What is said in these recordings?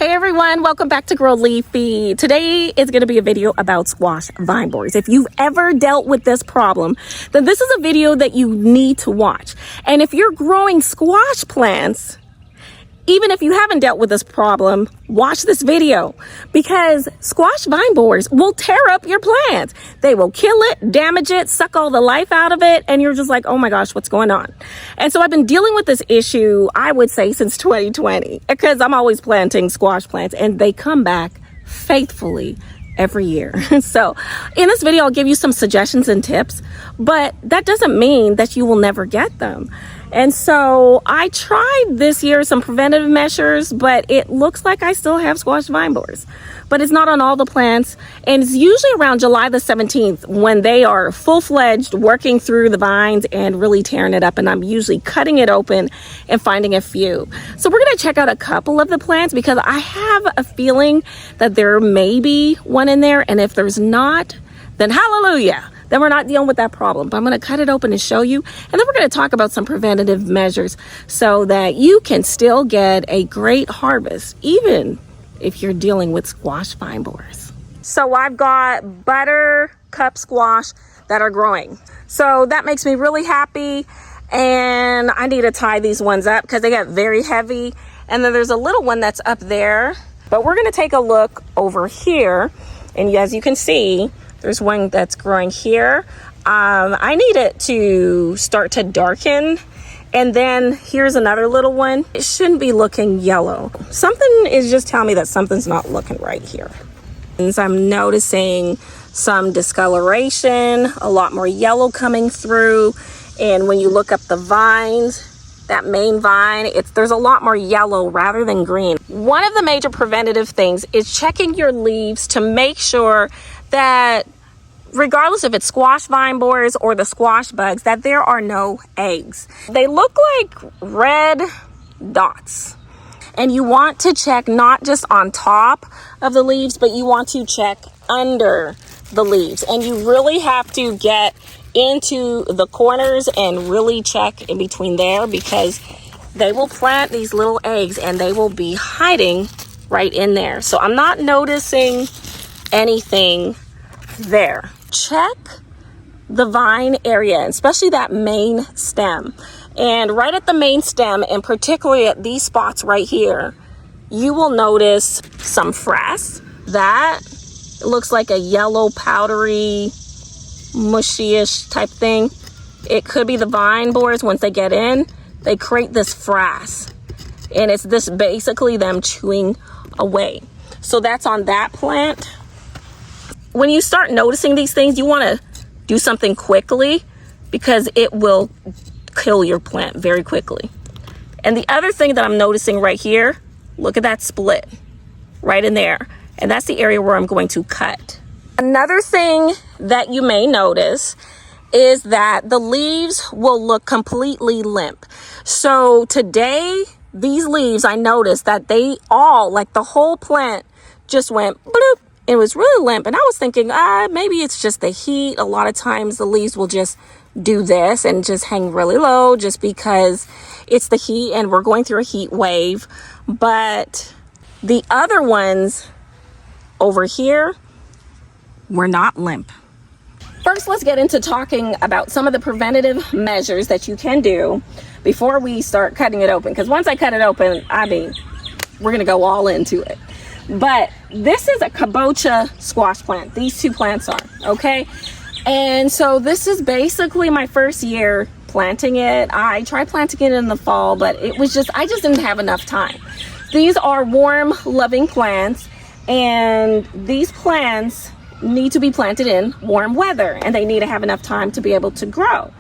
Hey everyone, welcome back to Grow Leafy. Today is going to be a video about squash vine borers. If you've ever dealt with this problem, then this is a video that you need to watch. And if you're growing squash plants, even if you haven't dealt with this problem, watch this video because squash vine borers will tear up your plants. They will kill it, damage it, suck all the life out of it, and you're just like, oh my gosh, what's going on? And so I've been dealing with this issue, I would say, since 2020 because I'm always planting squash plants and they come back faithfully every year. So in this video, I'll give you some suggestions and tips, but that doesn't mean that you will never get them. And so I tried this year some preventative measures, but it looks like I still have squash vine borers, but it's not on all the plants. And it's usually around July the 17th when they are full-fledged working through the vines and really tearing it up. And I'm usually cutting it open and finding a few. So we're going to check out a couple of the plants because I have a feeling that there may be one in there. And if there's not, then hallelujah. Then we're not dealing with that problem. But I'm going to cut it open and show you. And then we're going to talk about some preventative measures so that you can still get a great harvest, even if you're dealing with squash vine borers. So I've got buttercup squash that are growing. So that makes me really happy. And I need to tie these ones up because they get very heavy. And then there's a little one that's up there. But we're going to take a look over here. And as you can see, there's one that's growing here. I need it to start to darken. And then here's another little one. It shouldn't be looking yellow. Something is just telling me that something's not looking right here. And so I'm noticing some discoloration, a lot more yellow coming through. And when you look up the vines, that main vine, there's a lot more yellow rather than green. One of the major preventative things is checking your leaves to make sure that regardless if it's squash vine borers or the squash bugs, that there are no eggs. They look like red dots. And you want to check not just on top of the leaves, but you want to check under the leaves. And you really have to get into the corners and really check in between there because they will plant these little eggs and they will be hiding right in there. So I'm not noticing anything there. Check the vine area, especially that main stem. And right at the main stem, and particularly at these spots right here, you will notice some frass. That looks like a yellow, powdery, mushy-ish type thing. It could be the vine borers. Once they get in, they create this frass. And it's this basically them chewing away. So that's on that plant. When you start noticing these things, you want to do something quickly because it will kill your plant very quickly. And the other thing that I'm noticing right here, look at that split right in there. And that's the area where I'm going to cut. Another thing that you may notice is that the leaves will look completely limp. So today, these leaves, I noticed that they all, like the whole plant just went bloop. It was really limp. And I was thinking, maybe it's just the heat. A lot of times the leaves will just do this and just hang really low just because it's the heat and we're going through a heat wave. But the other ones over here were not limp. First, let's get into talking about some of the preventative measures that you can do before we start cutting it open. Because once I cut it open, we're going to go all into it. But this is a kabocha squash plant. These two plants are, okay? And so this is basically my first year planting it. I tried planting it in the fall, but I just didn't have enough time. These are warm, loving plants, and these plants need to be planted in warm weather, and they need to have enough time to be able to grow.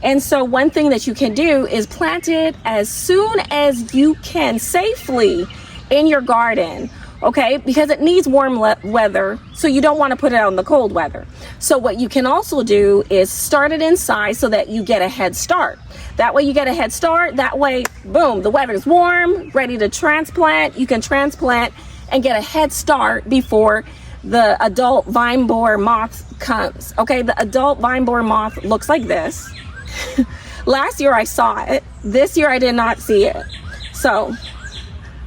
And so one thing that you can do is plant it as soon as you can safely in your garden. Okay, because it needs warm weather, so you don't want to put it out in the cold weather. So what you can also do is start it inside so that you get a head start. That way you get a head start. That way, boom, the weather's warm, ready to transplant. You can transplant and get a head start before the adult vine borer moth comes. Okay, the adult vine borer moth looks like this. Last year I saw it. This year I did not see it. So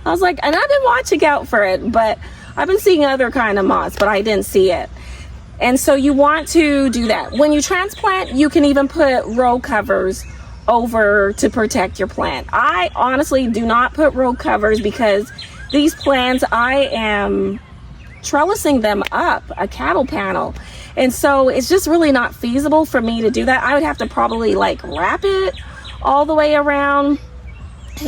I was like, and I've been watching out for it, but I've been seeing other kind of moths, but I didn't see it. And so you want to do that. When you transplant, you can even put row covers over to protect your plant. I honestly do not put row covers because these plants, I am trellising them up, a cattle panel. And so it's just really not feasible for me to do that. I would have to probably like wrap it all the way around.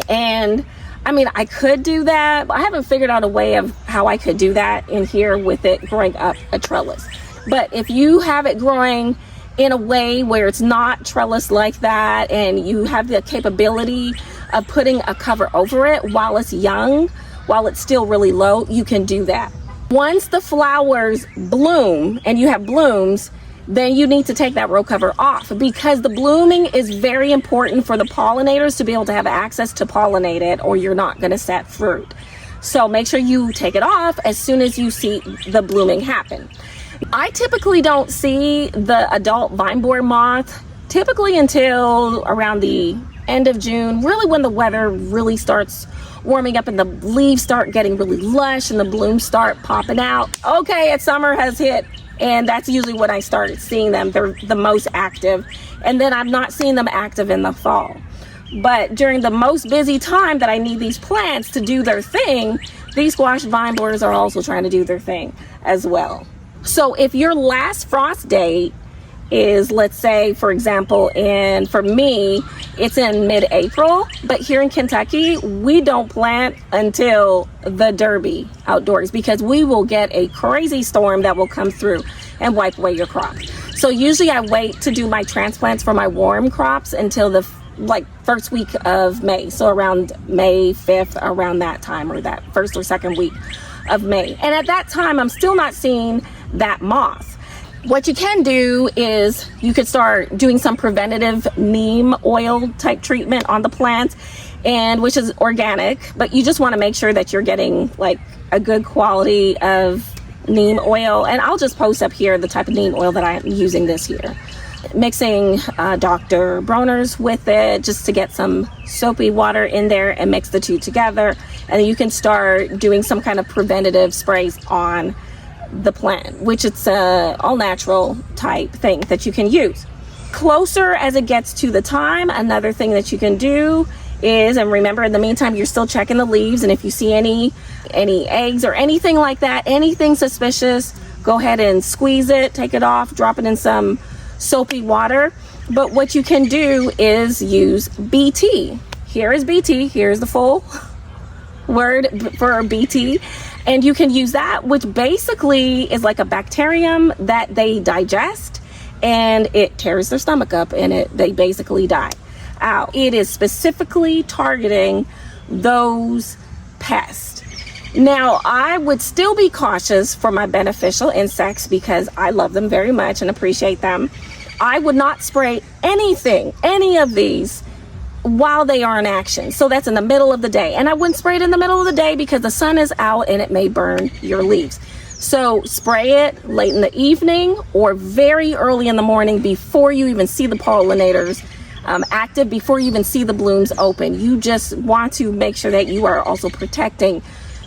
And I mean, I could do that, but I haven't figured out a way of how I could do that in here with it growing up a trellis. But if you have it growing in a way where it's not trellis like that, and you have the capability of putting a cover over it while it's young, while it's still really low, you can do that. Once the flowers bloom and you have blooms, then you need to take that row cover off, because the blooming is very important for the pollinators to be able to have access to pollinate it, or you're not going to set fruit. So make sure you take it off as soon as you see the blooming happen. I typically don't see the adult vine borer moth typically until around the end of June, really when the weather really starts warming up and the leaves start getting really lush and the blooms start popping out. Okay, summer has hit, and that's usually when I started seeing them. They're the most active, and then I'm not seeing them active in the fall. But during the most busy time that I need these plants to do their thing, these squash vine borers are also trying to do their thing as well. So if your last frost date is, let's say, for example, for me, it's in mid-April, but here in Kentucky, we don't plant until the Derby outdoors, because we will get a crazy storm that will come through and wipe away your crop. So usually I wait to do my transplants for my warm crops until the first week of May. So around May 5th, around that time, or that first or second week of May. And at that time, I'm still not seeing that moth. What you can do is you could start doing some preventative neem oil type treatment on the plants, and which is organic, but you just want to make sure that you're getting like a good quality of neem oil. And I'll just post up here the type of neem oil that I'm using this year. Mixing Dr. Bronner's with it just to get some soapy water in there and mix the two together. And you can start doing some kind of preventative sprays on the plant, which it's a all natural type thing that you can use. Closer as it gets to the time, another thing that you can do is, and remember in the meantime, you're still checking the leaves, and if you see any eggs or anything like that, anything suspicious, go ahead and squeeze it, take it off, drop it in some soapy water. But what you can do is use BT. Here is BT, here's the full word for BT, and you can use that, which basically is like a bacterium that they digest, and it tears their stomach up, and they basically die out. It is specifically targeting those pests. Now, I would still be cautious for my beneficial insects because I love them very much and appreciate them. I would not spray any of these while they are in action. So that's in the middle of the day. And I wouldn't spray it in the middle of the day because the sun is out and it may burn your leaves. So spray it late in the evening or very early in the morning before you even see the pollinators active, before you even see the blooms open. You just want to make sure that you are also protecting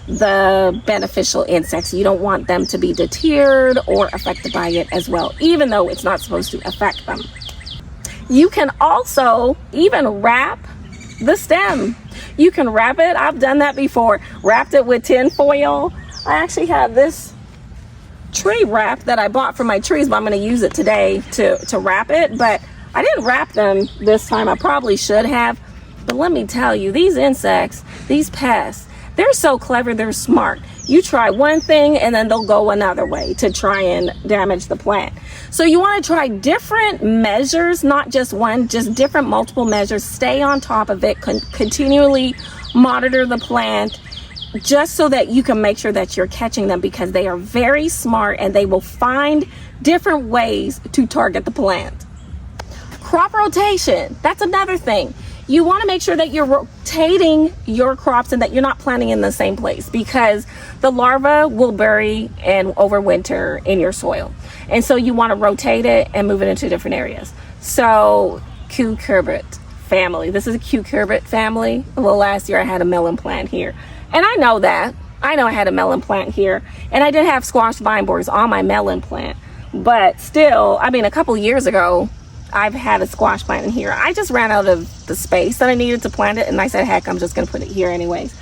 the beneficial insects. You don't want them to be deterred or affected by it as well, even though it's not supposed to affect them. You can also even wrap the stem. You can wrap it. I've done that before. Wrapped it with tin foil. I actually have this tree wrap that I bought for my trees, but I'm going to use it today to wrap it. But I didn't wrap them this time. I probably should have. But let me tell you, these insects, these pests, they're so clever, they're smart. You try one thing and then they'll go another way to try and damage the plant. So you want to try different measures, not just one, just different multiple measures. Stay on top of it, continually monitor the plant, just so that you can make sure that you're catching them, because they are very smart and they will find different ways to target the plant. Crop rotation, that's another thing. You want to make sure that you're rotating your crops and that you're not planting in the same place, because the larvae will bury and overwinter in your soil. And so you want to rotate it and move it into different areas. So cucurbit family. This is a cucurbit family. Well, last year I had a melon plant here. And I know that. I know I had a melon plant here, and I did have squash vine borers on my melon plant. But still, I mean, a couple years ago, I've had a squash plant in here. I just ran out of the space that I needed to plant it, and I said, heck, I'm just gonna put it here anyways.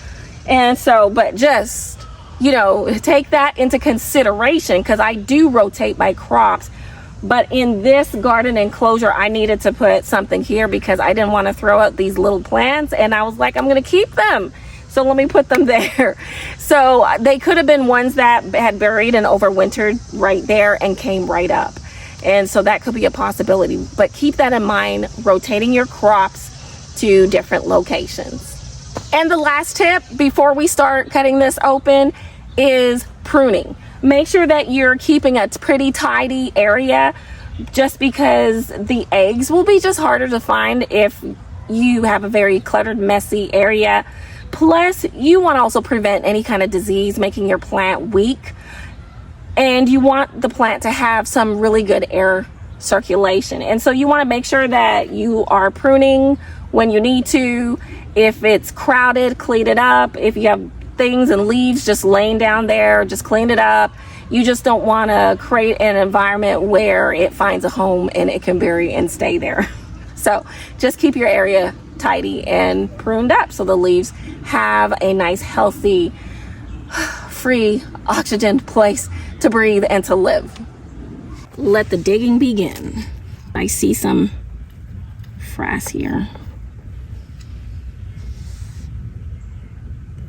And so, but just, you know, take that into consideration, because I do rotate my crops. But in this garden enclosure, I needed to put something here because I didn't want to throw out these little plants, and I was like, I'm gonna keep them. So let me put them there. So they could have been ones that had buried and overwintered right there and came right up. And so that could be a possibility. But keep that in mind, rotating your crops to different locations. And the last tip before we start cutting this open is pruning. Make sure that you're keeping a pretty tidy area, just because the eggs will be just harder to find if you have a very cluttered, messy area. Plus, you want to also prevent any kind of disease making your plant weak. And you want the plant to have some really good air circulation. And so you want to make sure that you are pruning when you need to. If it's crowded, clean it up. If you have things and leaves just laying down there, just clean it up. You just don't want to create an environment where it finds a home and it can bury and stay there. So just keep your area tidy and pruned up so the leaves have a nice, healthy, free oxygen place to breathe and to live. Let the digging begin. I see some frass here.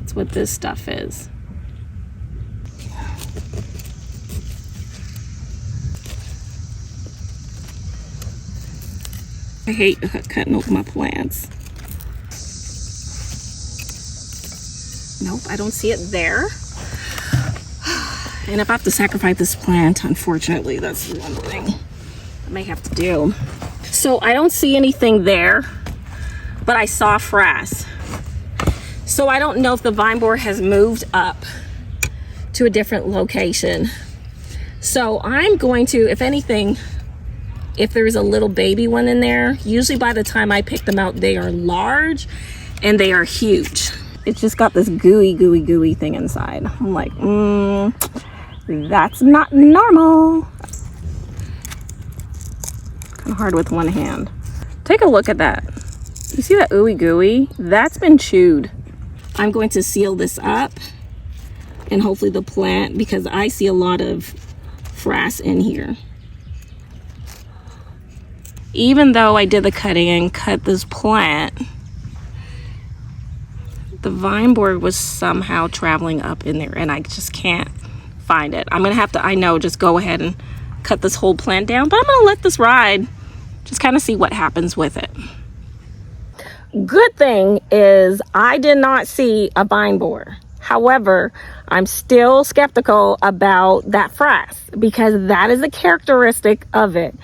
That's what this stuff is. I hate cutting open my plants. Nope, I don't see it there. And if I have to sacrifice this plant, unfortunately, that's one thing I may have to do. So I don't see anything there, but I saw frass. So I don't know if the vine borer has moved up to a different location. So I'm going to, if anything, if there's a little baby one in there, usually by the time I pick them out, they are large and they are huge. It's just got this gooey thing inside. I'm like, that's not normal. Kind of hard with one hand. Take a look at that. You see that ooey gooey? That's been chewed. I'm going to seal this up and hopefully the plant, because I see a lot of frass in here. Even though I did the cutting and cut this plant, the vine borer was somehow traveling up in there and I just can't find it. I'm gonna have to, I know, just go ahead and cut this whole plant down, but I'm gonna let this ride, just kind of see what happens with it. Good thing is I did not see a vine borer. However, I'm still skeptical about that frass because that is a characteristic of it.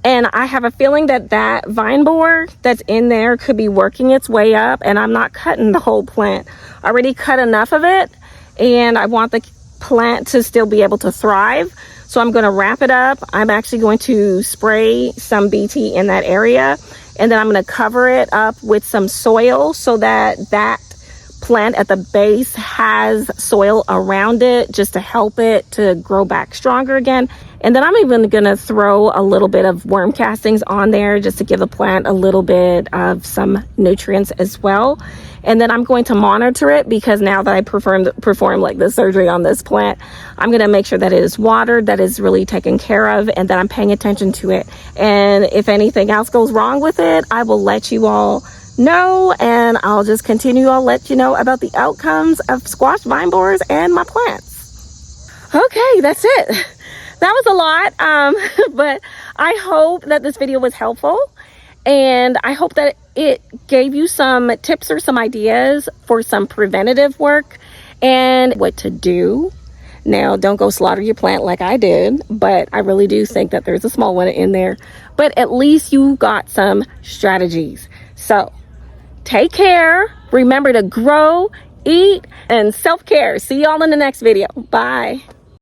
And I have a feeling that that vine borer that's in there could be working its way up, and I'm not cutting the whole plant. I already cut enough of it and I want the plant to still be able to thrive. So I'm going to wrap it up. I'm actually going to spray some BT in that area, and then I'm going to cover it up with some soil so that that plant at the base has soil around it just to help it to grow back stronger again. And then I'm even going to throw a little bit of worm castings on there just to give the plant a little bit of some nutrients as well. And then I'm going to monitor it, because now that I performed like the surgery on this plant, I'm going to make sure that it is watered, that is really taken care of, and that I'm paying attention to it. And if anything else goes wrong with it, I will let you all know, and I'll just continue. I'll let you know about the outcomes of squash vine borers and my plants. Okay, that's it. That was a lot, but I hope that this video was helpful, and I hope that it gave you some tips or some ideas for some preventative work and what to do. Now, don't go slaughter your plant like I did, but I really do think that there's a small one in there, but at least you got some strategies. So take care, remember to grow, eat, and self-care. See y'all in the next video. Bye.